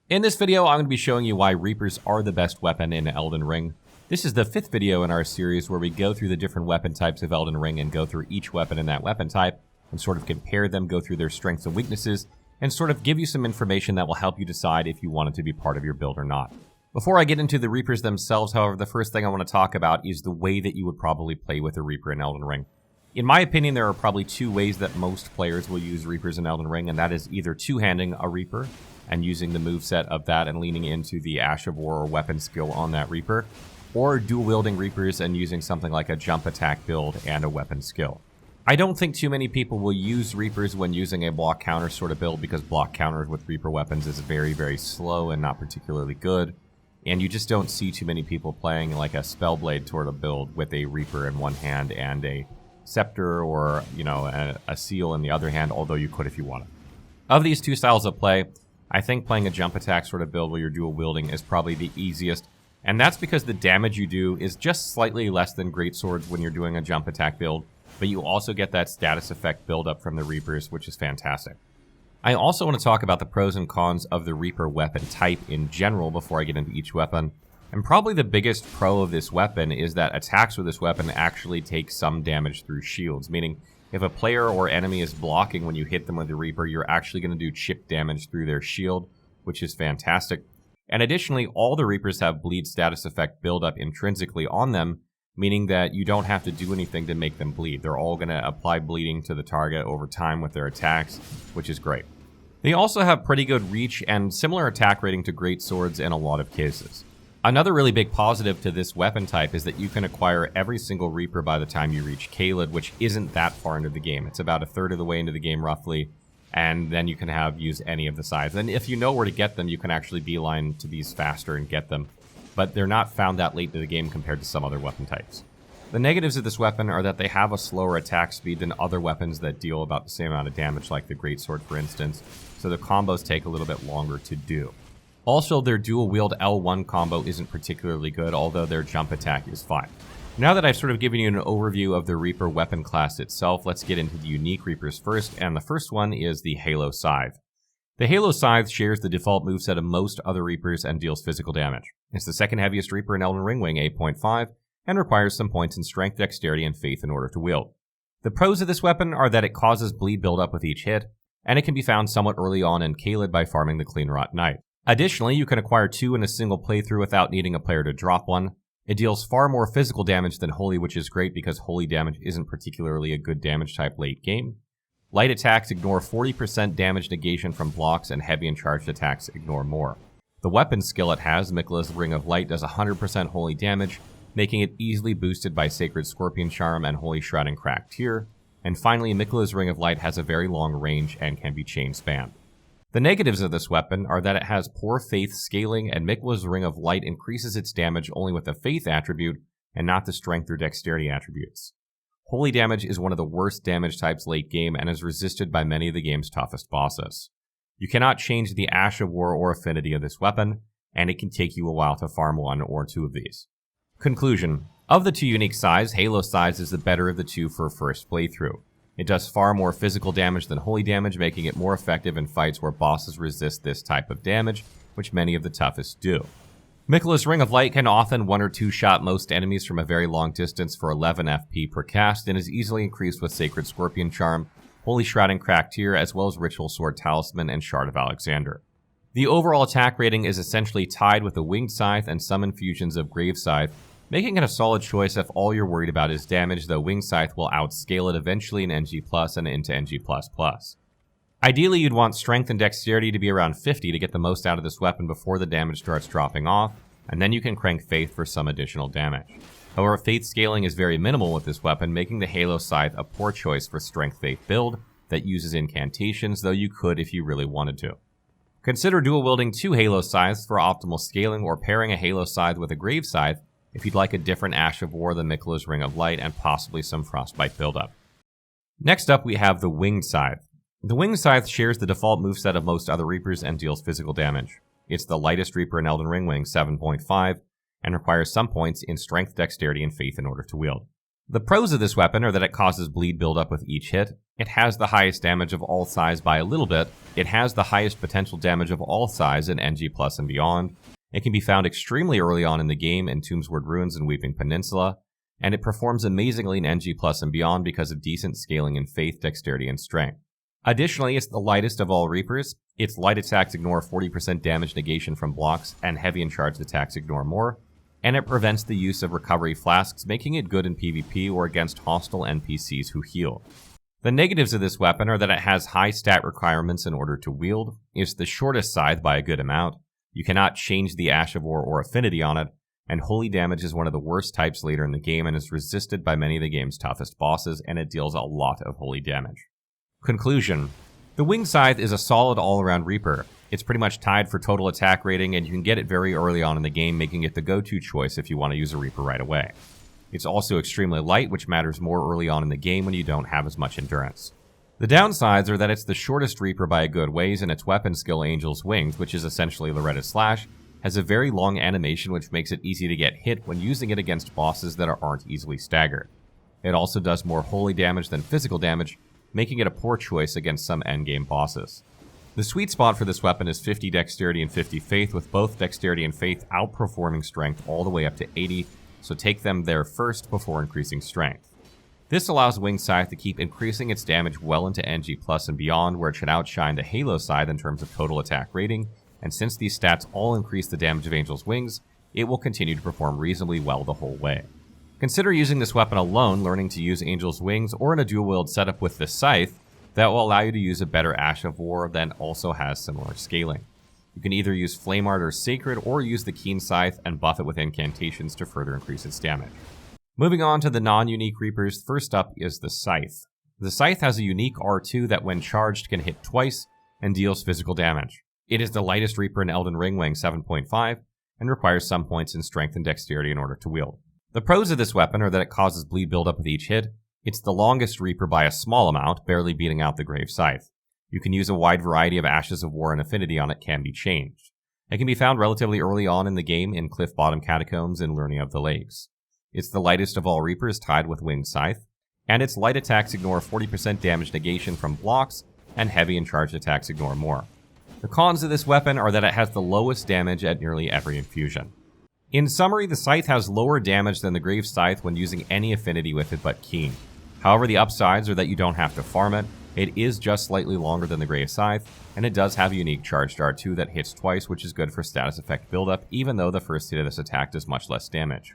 In this video, I'm going to be showing you why Reapers are the best weapon in Elden Ring. This is the 5th video in our series where we go through the different weapon types of Elden Ring and go through each weapon in that weapon type and sort of compare them, go through their strengths and weaknesses, and sort of give you some information that will help you decide if you want it to be part of your build or not. Before I get into the Reapers themselves, however, the first thing I want to talk about is the way that you would probably play with a Reaper in Elden Ring. In my opinion, there are probably two ways that most players will use Reapers in Elden Ring, and that is either two-handing a Reaper and using the moveset of that and leaning into the Ash of War or weapon skill on that Reaper, or dual-wielding Reapers and using something like a jump attack build and a weapon skill. I don't think too many people will use Reapers when using a block counter sort of build because block counters with Reaper weapons is very, very slow and not particularly good, and you just don't see too many people playing like a Spellblade sort of build with a Reaper in one hand and a Scepter or, a Seal in the other hand, although you could if you wanted. Of these two styles of play, I think playing a jump attack sort of build where you're dual wielding is probably the easiest, and that's because the damage you do is just slightly less than greatswords when you're doing a jump attack build, but you also get that status effect build up from the Reapers, which is fantastic. I also want to talk about the pros and cons of the Reaper weapon type in general before I get into each weapon, and probably the biggest pro of this weapon is that attacks with this weapon actually take some damage through shields, meaning if a player or enemy is blocking when you hit them with the Reaper, you're actually going to do chip damage through their shield, which is fantastic. And additionally, all the Reapers have bleed status effect buildup intrinsically on them, meaning that you don't have to do anything to make them bleed. They're all going to apply bleeding to the target over time with their attacks, which is great. They also have pretty good reach and similar attack rating to greatswords in a lot of cases. Another really big positive to this weapon type is that you can acquire every single Reaper by the time you reach Caelid, which isn't that far into the game. It's about a third of the way into the game roughly, and then you can use any of the Scythes. And if you know where to get them, you can actually beeline to these faster and get them, but they're not found that late into the game compared to some other weapon types. The negatives of this weapon are that they have a slower attack speed than other weapons that deal about the same amount of damage, like the Greatsword for instance, so the combos take a little bit longer to do. Also, their dual-wield L1 combo isn't particularly good, although their jump attack is fine. Now that I've sort of given you an overview of the Reaper weapon class itself, let's get into the unique Reapers first, and the first one is the Halo Scythe. The Halo Scythe shares the default moveset of most other Reapers and deals physical damage. It's the second heaviest Reaper in Elden Ring, weighing 8.5, and requires some points in strength, dexterity, and faith in order to wield. The pros of this weapon are that it causes bleed buildup with each hit, and it can be found somewhat early on in Caelid by farming the Clean Rot Knight. Additionally, you can acquire 2 in a single playthrough without needing a player to drop one. It deals far more physical damage than Holy, which is great because Holy damage isn't particularly a good damage type late game. Light attacks ignore 40% damage negation from blocks, and heavy and charged attacks ignore more. The weapon skill it has, Miquella's Ring of Light, does 100% Holy damage, making it easily boosted by Sacred Scorpion Charm and Holy Shroud and Cracked Tear. And finally, Miquella's Ring of Light has a very long range and can be chain spammed. The negatives of this weapon are that it has poor faith scaling, and Miquella's Ring of Light increases its damage only with the faith attribute and not the strength or dexterity attributes. Holy damage is one of the worst damage types late game and is resisted by many of the game's toughest bosses. You cannot change the Ash of War or affinity of this weapon, and it can take you a while to farm 1 or 2 of these. Conclusion. Of the 2 unique Scythes, Halo Scythe is the better of the 2 for a first playthrough. It does far more physical damage than Holy damage, making it more effective in fights where bosses resist this type of damage, which many of the toughest do. Miquella's Ring of Light can often 1 or 2 shot most enemies from a very long distance for 11 FP per cast, and is easily increased with Sacred Scorpion Charm, Holy Shroud and Cracked Tear, as well as Ritual Sword Talisman and Shard of Alexander. The overall attack rating is essentially tied with the Winged Scythe and some infusions of Grave Scythe, making it a solid choice if all you're worried about is damage, though Winged Scythe will outscale it eventually in NG+, and into NG++. Ideally, you'd want strength and dexterity to be around 50 to get the most out of this weapon before the damage starts dropping off, and then you can crank faith for some additional damage. However, faith scaling is very minimal with this weapon, making the Halo Scythe a poor choice for strength faith build that uses incantations, though you could if you really wanted to. Consider dual wielding 2 Halo Scythes for optimal scaling, or pairing a Halo Scythe with a Grave Scythe if you'd like a different Ash of War than Miquella's Ring of Light and possibly some Frostbite buildup. Next up, we have the Winged Scythe. The Winged Scythe shares the default moveset of most other Reapers and deals physical damage. It's the lightest Reaper in Elden Ring, weighing 7.5, and requires some points in strength, dexterity, and faith in order to wield. The pros of this weapon are that it causes bleed buildup with each hit, it has the highest damage of all size by a little bit, it has the highest potential damage of all size in NG Plus and beyond, it can be found extremely early on in the game in Tombsward Ruins and Weeping Peninsula, and it performs amazingly in NG Plus and beyond because of decent scaling in Faith, Dexterity, and Strength. Additionally, it's the lightest of all Reapers, its light attacks ignore 40% damage negation from blocks, and heavy and charged attacks ignore more, and it prevents the use of recovery flasks, making it good in PvP or against hostile NPCs who heal. The negatives of this weapon are that it has high stat requirements in order to wield, it's the shortest scythe by a good amount, you cannot change the Ash of War or affinity on it, and holy damage is one of the worst types later in the game and is resisted by many of the game's toughest bosses, and it deals a lot of holy damage. Conclusion. The Winged Scythe is a solid all-around Reaper. It's pretty much tied for total attack rating, and you can get it very early on in the game, making it the go-to choice if you want to use a Reaper right away. It's also extremely light, which matters more early on in the game when you don't have as much endurance. The downsides are that it's the shortest Reaper by a good ways, and its weapon skill Angel's Wings, which is essentially Loretta's Slash, has a very long animation which makes it easy to get hit when using it against bosses that aren't easily staggered. It also does more holy damage than physical damage, making it a poor choice against some endgame bosses. The sweet spot for this weapon is 50 Dexterity and 50 Faith, with both Dexterity and Faith outperforming Strength all the way up to 80, so take them there first before increasing Strength. This allows Winged Scythe to keep increasing its damage well into NG Plus and beyond, where it should outshine the Halo Scythe in terms of total attack rating, and since these stats all increase the damage of Angel's Wings, it will continue to perform reasonably well the whole way. Consider using this weapon alone, learning to use Angel's Wings, or in a dual-wield setup with the Scythe that will allow you to use a better Ash of War that also has similar scaling. You can either use Flame Art or Sacred, or use the Keen Scythe and buff it with incantations to further increase its damage. Moving on to the non-unique Reapers, first up is the Scythe. The Scythe has a unique R2 that when charged can hit twice and deals physical damage. It is the lightest Reaper in Elden Ring, weighing 7.5, and requires some points in Strength and Dexterity in order to wield. The pros of this weapon are that it causes bleed buildup with each hit, it's the longest Reaper by a small amount, barely beating out the Grave Scythe. You can use a wide variety of Ashes of War, and affinity on it can be changed. It can be found relatively early on in the game in Cliff Bottom Catacombs and Learning of the Lakes. It's the lightest of all Reapers, tied with Winged Scythe, and its light attacks ignore 40% damage negation from blocks, and heavy and charged attacks ignore more. The cons of this weapon are that it has the lowest damage at nearly every infusion. In summary, the Scythe has lower damage than the Grave Scythe when using any affinity with it but Keen. However, the upsides are that you don't have to farm it, it is just slightly longer than the Grave Scythe, and it does have a unique charged R2 that hits twice, which is good for status effect buildup, even though the first hit of this attack does much less damage.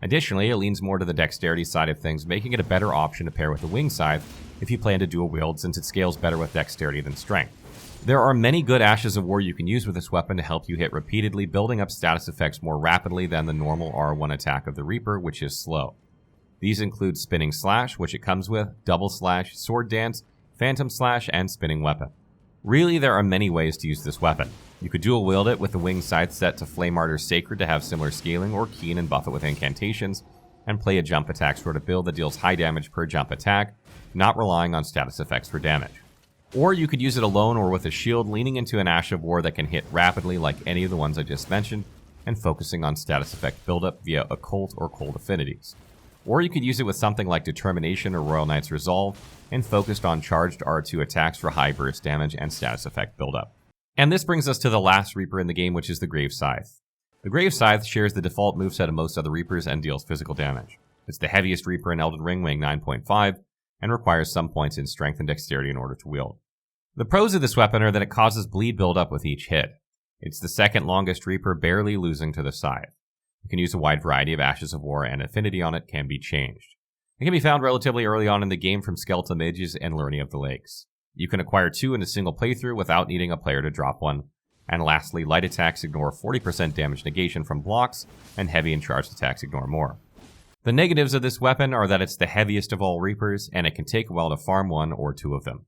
Additionally, it leans more to the dexterity side of things, making it a better option to pair with the Winged Scythe if you plan to dual wield, since it scales better with dexterity than strength. There are many good Ashes of War you can use with this weapon to help you hit repeatedly, building up status effects more rapidly than the normal R1 attack of the Reaper, which is slow. These include Spinning Slash, which it comes with, Double Slash, Sword Dance, Phantom Slash, and Spinning Weapon. Really, there are many ways to use this weapon. You could dual wield it with the Winged Scythe set to Flame Art or Sacred to have similar scaling, or Keen and buff it with incantations, and play a jump attack sort of build that deals high damage per jump attack, not relying on status effects for damage. Or you could use it alone or with a shield, leaning into an Ash of War that can hit rapidly like any of the ones I just mentioned, and focusing on status effect buildup via occult or cold affinities. Or you could use it with something like Determination or Royal Knight's Resolve, and focused on charged R2 attacks for high burst damage and status effect buildup. And this brings us to the last Reaper in the game, which is the Grave Scythe. The Grave Scythe shares the default moveset of most other Reapers and deals physical damage. It's the heaviest Reaper in Elden Ring, weighing 9.5, and requires some points in Strength and Dexterity in order to wield. The pros of this weapon are that it causes bleed buildup with each hit. It's the second longest Reaper, barely losing to the Scythe. You can use a wide variety of Ashes of War, and affinity on it can be changed. It can be found relatively early on in the game from Skeletal Mages and Learning of the Lakes. You can acquire 2 in a single playthrough without needing a player to drop one. And lastly, light attacks ignore 40% damage negation from blocks, and heavy and charged attacks ignore more. The negatives of this weapon are that it's the heaviest of all Reapers, and it can take a while to farm 1 or 2 of them.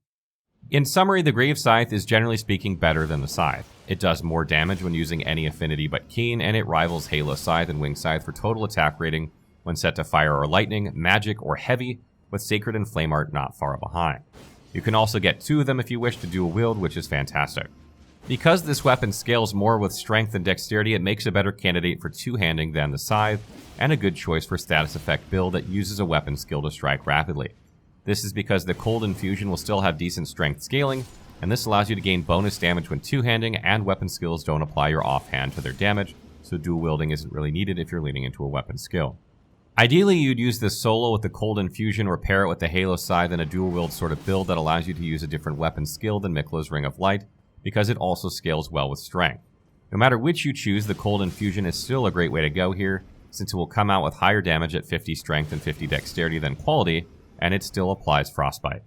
In summary, the Grave Scythe is generally speaking better than the Scythe. It does more damage when using any affinity but Keen, and it rivals Halo Scythe and Winged Scythe for total attack rating when set to Fire or Lightning, Magic, or Heavy, with Sacred and Flame Art not far behind. You can also get 2 of them if you wish to dual wield, which is fantastic. Because this weapon scales more with strength and dexterity, it makes a better candidate for two-handing than the Scythe, and a good choice for status effect build that uses a weapon skill to strike rapidly. This is because the Cold Infusion will still have decent strength scaling, and this allows you to gain bonus damage when two-handing, and weapon skills don't apply your offhand to their damage, so dual wielding isn't really needed if you're leaning into a weapon skill. Ideally, you'd use this solo with the Cold Infusion or pair it with the Halo Scythe in a dual wield sort of build that allows you to use a different weapon skill than Mikla's Ring of Light, because it also scales well with strength. No matter which you choose, the Cold Infusion is still a great way to go here, since it will come out with higher damage at 50 strength and 50 dexterity than quality, and it still applies Frostbite.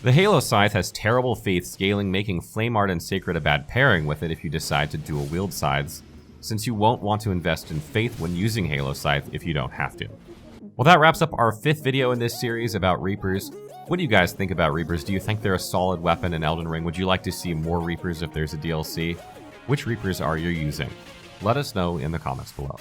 The Halo Scythe has terrible faith scaling, making Flame Art and Sacred a bad pairing with it if you decide to dual wield scythes, since you won't want to invest in faith when using Halo Scythe if you don't have to. Well, that wraps up our 5th video in this series about Reapers. What do you guys think about Reapers? Do you think they're a solid weapon in Elden Ring? Would you like to see more Reapers if there's a DLC? Which Reapers are you using? Let us know in the comments below.